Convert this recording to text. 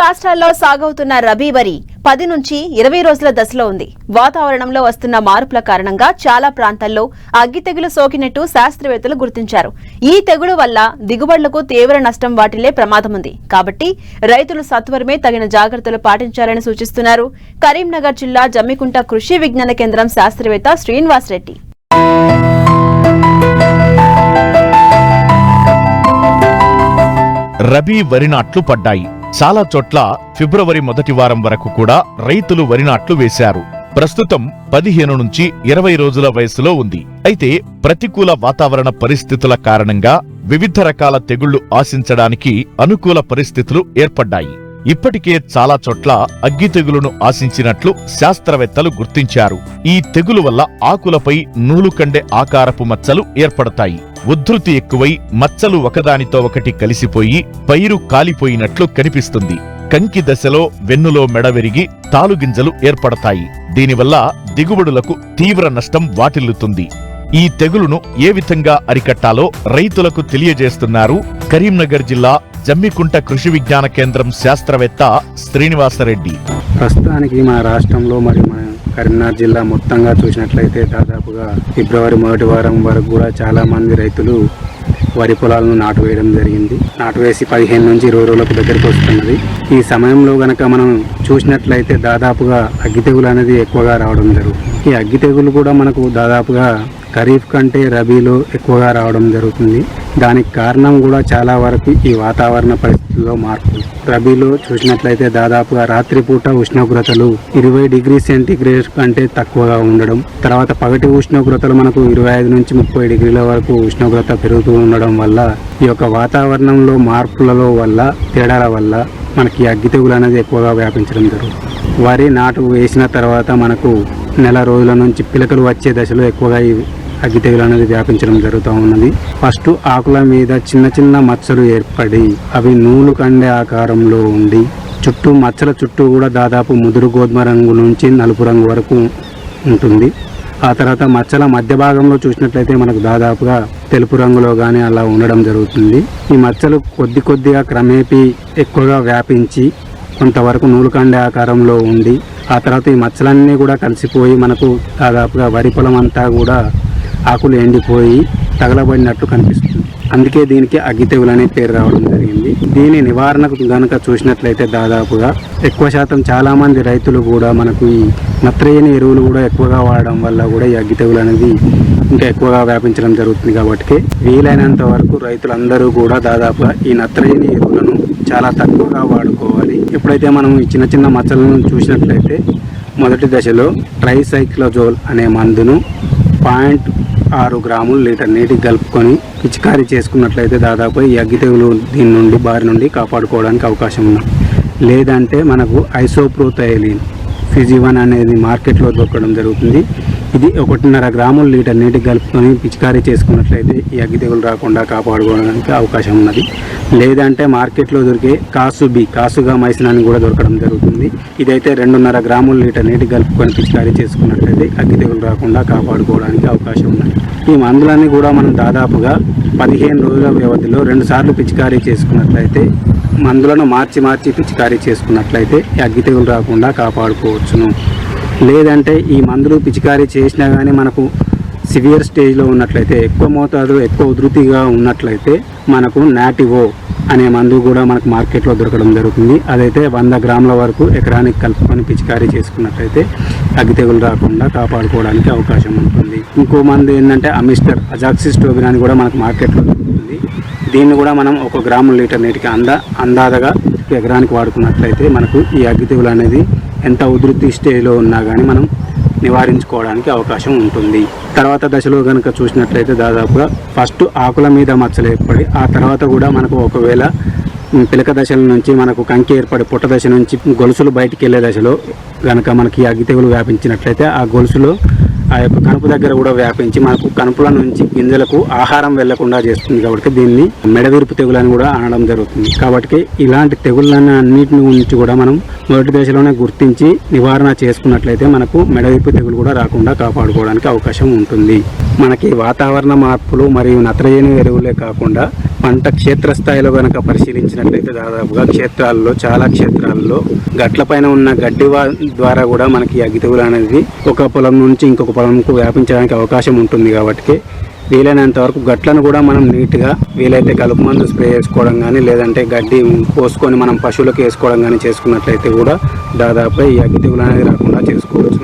రాష్ట్రాల్లో సాగవుతున్న రబీ వరి 10 నుంచి 20 రోజుల దశలో ఉంది. వాతావరణంలో వస్తున్న మార్పుల కారణంగా చాలా ప్రాంతాల్లో అగ్గి తెగులు సోకినట్టు శాస్త్రవేత్తలు గుర్తించారు. ఈ తెగులు వల్ల దిగుబడులకు తీవ్ర నష్టం వాటిల్లే ప్రమాదం ఉంది. కాబట్టి రైతులు సత్వరమే తగిన జాగ్రత్తలు పాటించాలని సూచిస్తున్నారు కరీంనగర్ జిల్లా జమ్మికుంట కృషి విజ్ఞాన కేంద్రం శాస్త్రవేత్త శ్రీనివాస్ రెడ్డి. రబీ వరి నాట్లు పడ్డాయి. చాలా చోట్ల ఫిబ్రవరి మొదటి వారం వరకు కూడా రైతులు వరి నాట్లు వేశారు. ప్రస్తుతం 15 నుంచి 20 రోజుల వయసులో ఉంది. అయితే ప్రతికూల వాతావరణ పరిస్థితుల కారణంగా వివిధ రకాల తెగుళ్లు ఆశించడానికి అనుకూల పరిస్థితులు ఏర్పడ్డాయి. ఇప్పటికే చాలా చోట్ల అగ్గి తెగులును ఆశించినట్లు శాస్త్రవేత్తలు గుర్తించారు. ఈ తెగులు వల్ల ఆకులపై నూలుకండె ఆకారపు మచ్చలు ఏర్పడతాయి. ఉధృతి ఎక్కువై మచ్చలు ఒకదానితో ఒకటి కలిసిపోయి పైరు కాలిపోయినట్లు కనిపిస్తుంది. కంకి దశలో వెన్నులో మెడ విరిగి తాలుగింజలు ఏర్పడతాయి. దీనివల్ల దిగుబడులకు తీవ్ర నష్టం వాటిల్లుతుంది. ఈ తెగులును ఏ విధంగా అరికట్టాలో రైతులకు తెలియజేస్తున్నారు కరీంనగర్ జిల్లా జమ్మికుంట కృషి విజ్ఞాన కేంద్రం శాస్త్రవేత్త శ్రీనివాసరెడ్డి. ప్రస్తుతానికి మన రాష్ట్రంలో మరి మన కరీంనగర్ జిల్లా మొత్తంగా చూసినట్లయితే దాదాపుగా ఫిబ్రవరి మొదటి వారం వరకు కూడా చాలా మంది రైతులు వరి పొలాలను నాటు వేయడం జరిగింది. నాటు వేసి 15 నుంచి 20 రోజులకు దగ్గరికి వస్తున్నది. ఈ సమయంలో గనక మనం చూసినట్లయితే దాదాపుగా అగ్గి తెగులు అనేది ఎక్కువగా రావడం జరుగుతుంది. ఈ అగ్గి తెగులు కూడా మనకు దాదాపుగా ఖరీఫ్ కంటే రబీలో ఎక్కువగా రావడం జరుగుతుంది. దానికి కారణం కూడా చాలా వరకు ఈ వాతావరణ పరిస్థితుల్లో మార్పు. రబీలో చూసినట్లయితే దాదాపుగా రాత్రిపూట ఉష్ణోగ్రతలు 20 డిగ్రీ సెంటీగ్రేడ్ కంటే తక్కువగా ఉండడం, తర్వాత పగటి ఉష్ణోగ్రతలు మనకు 25 నుంచి 30 డిగ్రీల వరకు ఉష్ణోగ్రత పెరుగుతూ ఉండడం వల్ల ఈ యొక్క వాతావరణంలో మార్పులలో వల్ల తేడాల వల్ల మనకి అగ్గి తెగులు అనేది ఎక్కువగా వ్యాపించడం జరుగుతుంది. వరి నాటు వేసిన తర్వాత మనకు నెల రోజుల నుంచి పిలకలు వచ్చే దశలో ఎక్కువగా ఈ అగ్గి తెగులు అనేది వ్యాపించడం జరుగుతూ ఉన్నది. ఫస్ట్ ఆకుల మీద చిన్న చిన్న మచ్చలు ఏర్పడి అవి నూలు కండే ఆకారంలో ఉండి చుట్టూ మచ్చల చుట్టూ కూడా దాదాపు ముదురు గోధుమ రంగు నుంచి నలుపు రంగు వరకు ఉంటుంది. ఆ తర్వాత మచ్చల మధ్య భాగంలో చూసినట్లయితే మనకు దాదాపుగా తెలుపు రంగులో కానీ అలా ఉండడం జరుగుతుంది. ఈ మచ్చలు కొద్దిగా క్రమేపీ ఎక్కువగా వ్యాపించి కొంతవరకు నూలు కండే ఆకారంలో ఉండి ఆ తర్వాత ఈ మచ్చలన్నీ కూడా కలిసిపోయి మనకు దాదాపుగా వరి పొలం అంతా కూడా ఆకులు ఎండిపోయి తగలబడినట్లు కనిపిస్తుంది. అందుకే దీనికి అగ్గి తెగులు అనే పేరు రావడం జరిగింది. దీని నివారణకు గనక చూసినట్లయితే దాదాపుగా ఎక్కువ శాతం చాలా మంది రైతులు కూడా మనకు ఈ నత్రజని ఎరువులు కూడా ఎక్కువగా వాడడం వల్ల కూడా ఈ అగ్గి తెగులు అనేది ఇంకా ఎక్కువగా వ్యాపించడం జరుగుతుంది. కాబట్టి వీలైనంత వరకు రైతులందరూ కూడా దాదాపుగా ఈ నత్రజని ఎరువులను చాలా తక్కువగా వాడుకోవాలి. ఎప్పుడైతే మనం ఈ చిన్న చిన్న మచ్చలను చూసినట్లయితే మొదటి దశలో ట్రైసైక్లోజోల్ అనే మందును 0.6 గ్రాములు లీటర్ నీటికి కలుపుకొని పిచికారీ చేసుకున్నట్లయితే దాదాపు ఈ అగ్గి తెగులు దీని నుండి బారి నుండి కాపాడుకోవడానికి అవకాశం ఉంది. లేదంటే మనకు ఐసోప్రోథైలిన్ ఫిజివన్ అనేది మార్కెట్లో దొరకడం జరుగుతుంది. ఇది 1.5 గ్రాములు లీటర్ నీటికి కలుపుకొని పిచికారీ చేసుకున్నట్లయితే ఈ అగ్గి తెగులు రాకుండా కాపాడుకోవడానికి అవకాశం ఉన్నది. లేదంటే మార్కెట్లో దొరికే కాసుగా మైసిన్ అని కూడా దొరకడం జరుగుతుంది. ఇదైతే 2.5 గ్రాములు లీటర్ నీటికి కలుపుకొని పిచికారీ చేసుకున్నట్లయితే అగ్గి తెగులు రాకుండా కాపాడుకోవడానికి అవకాశం ఉన్నది. ఈ మందులన్నీ కూడా మనం దాదాపుగా 15 రోజుల వ్యవధిలో 2 సార్లు పిచికారీ చేసుకున్నట్లయితే మందులను మార్చి పిచికారీ చేసుకున్నట్లయితే అగ్గి తెగులు రాకుండా కాపాడుకోవచ్చును. లేదంటే ఈ మందులు పిచికారీ చేసినా కానీ మనకు సివియర్ స్టేజ్లో ఉన్నట్లయితే ఎక్కువ మోతాదు ఎక్కువ ఉధృతిగా ఉన్నట్లయితే మనకు నాటివో అనే మందు కూడా మనకు మార్కెట్లో దొరకడం జరుగుతుంది. అదైతే 100 గ్రాముల వరకు ఎకరానికి కలుపుకొని పిచికారీ చేసుకున్నట్లయితే అగ్గి తెగులు రాకుండా కాపాడుకోవడానికి అవకాశం ఉంటుంది. ఇంకో మందు ఏంటంటే అజాక్సిస్ట్రోబిన్ అని కూడా మనకు మార్కెట్లో దొరుకుతుంది. దీన్ని కూడా మనం 1 గ్రాము లీటర్ నీటికి అందాదగా ఎకరానికి వాడుకున్నట్లయితే మనకు ఈ అగ్గి తెగులు అనేది ఎంత ఉధృతి స్టేజ్లో ఉన్నా కానీ మనం నివారించుకోవడానికి అవకాశం ఉంటుంది. తర్వాత దశలో కనుక చూసినట్లయితే దాదాపుగా ఫస్ట్ ఆకుల మీద మచ్చలు ఏర్పడి ఆ తర్వాత కూడా మనకు ఒకవేళ పిలక దశల నుంచి మనకు కంకి ఏర్పడి పుట్ట దశ నుంచి గొలుసులు బయటికి వెళ్ళే దశలో కనుక మనకి అగ్గి తెగులు వ్యాపించినట్లయితే ఆ గొలుసులో ఆ యొక్క కనుపు దగ్గర కూడా వ్యాపించి మనకు కనుపుల నుంచి గింజలకు ఆహారం వెళ్లకుండా చేస్తుంది. కాబట్టి దీన్ని మెడవిరుపు తెగులు అని కూడా అనడం జరుగుతుంది. కాబట్టి ఇలాంటి తెగుళ్ళని అన్నింటి నుంచి కూడా మనం మొదటి దశలోనే గుర్తించి నివారణ చేసుకున్నట్లయితే మనకు మెడవిరుపు తెగులు కూడా రాకుండా కాపాడుకోవడానికి అవకాశం ఉంటుంది. మనకి వాతావరణ మార్పులు మరియు నత్రజని ఎరువులే కాకుండా పంట క్షేత్రస్థాయిలో కనుక పరిశీలించినట్లయితే దాదాపుగా చాలా క్షేత్రాల్లో గట్లపైన ఉన్న గడ్డి ద్వారా కూడా మనకి అగ్గి తెగులు అనేది ఒక పొలం నుంచి ఇంకొక పొలంకు వ్యాపించడానికి అవకాశం ఉంటుంది. కాబట్టి వీలైనంత వరకు గట్లను కూడా మనం నీట్గా వీలైతే కలుపు మందు స్ప్రే చేసుకోవడం కానీ లేదంటే గడ్డి పోసుకొని మనం పశువులకు వేసుకోవడం కానీ చేసుకున్నట్లయితే కూడా దాదాపు ఈ అగ్గి తెగులు అనేది రాకుండా చేసుకోవచ్చు.